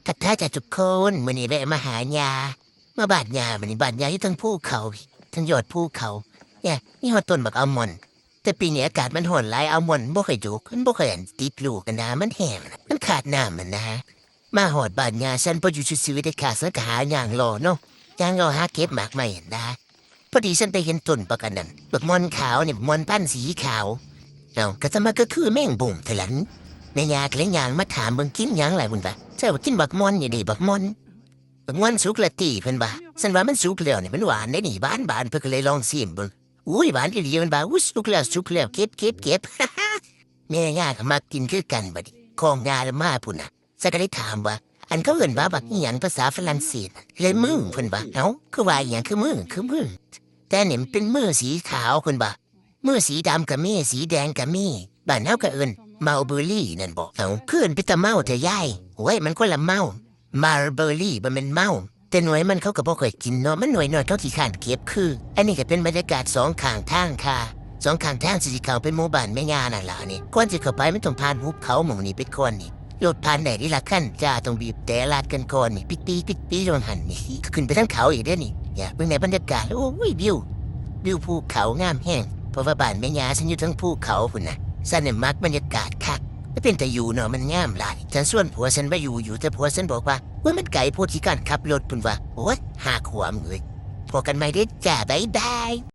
ทักทายจากทุกคนมื้อนี้แวะมาหายามาบ้านยามื้อนี้บ้านยาอยู่ทั้งภูเขาทั้งยอดภูเขาเนี่ยนี่ฮอดต้นบักอัลมอนด์แต่ปีนี้อากาศมันร้อนหลายอัลมอนด์บ่ค่อยดกมันบ่ค่อยอันติดลูกกันนะมันแห้งนะมันขาดน้ำมันนะมาฮอดบ้านยาฉันบ่อยู่ซื่อๆได้ค่ะฉันก็หาย่างรอเนาะย่างรอหาเก็บหมากไม้นั่นนะพอดีฉันไปเห็นต้นบักอันนั้นบักม่อนขาวเนี่ยม่อนพันธุ์สีขาวเอ้าก็จะมาก็คือแมงบ่งเท่านั้นแม่ยาก็เลยย่างมาถามเบิ่งกินหยังหลายบุญบะเจ้าว่ากินบักม่อนอยู่ดิบักม่อน บางวันสุกละตีเพิ่นบ่าฉันว่ามันสุกแล้วนี่มันหวานได้นี่บานเพิ่นก็เลยลองชิมเบิ่งอุ้ยหวานอีหลีมันบ่าอุ้ยสุกแล้วเก็บ แม่ย่าก็มากินคือกันบัดนี้ของยาละมาพุ่นน่ะฉันก็เลยถามว่าอันเขาเอิ้นว่าบักอีหยังภาษาฝรั่งเศสเลยมือเพิ่นบ่าเอ้าคือว่าอีหยังคือมือแต่นี่มันเป็นมือสีขาวเพิ่นบ่ามือสีดำก็มีสีแดงก็มีบ้านเฮาก็เอิ้นมัลเบอรี่นั่นบ่เอ้าคือเอิ้นเป็นตาเมาแต่ยายโอ้ยมันคนละเมา มาร์เบอรี่มันเป็นเมาแต่หน่วยมันเขาก็บ่ค่อยกินเนาะมันหน่วยน้อยเขาที่ข้านเก็บคืออันนี้ก็เป็นบรรยากาศสองข้างทางค่ะสองข้างทางสิเข้าเป็นหมู่บ้านแม่ย่านั่นล่ะนี่ก่อนสิเข้าไปมันต้องผ่านหุบเขาหมู่นี้ไปก่อนนี่รถผ่านได้ทีละขั้นจ้าต้องบีบแต่ลาดกันก่อนนี่ปิดโดนหันนี่ขึ้นไปทางเขาอีกเด้อนี่อย่าเบิ่งในบรรยากาศโอ้ยวิวภูเขางามแห้งเพราะว่าบ้านแม่ย่าฉันอยู่ทั้งภูเขาพุ่นน่ะฉันเนี่ยมักบรรยากาศคัก ไม่เป็นแต่อยู่เนาะมันงามหลายฉันส่วนผัวฉันว่าอยู่แต่ผัวฉันบอกว่ามันไก่โพดที่การขับรถพุ่นว่าโอ้ยหาขวามเลยพอกันไม่ได้จ้าบ๊ายบาย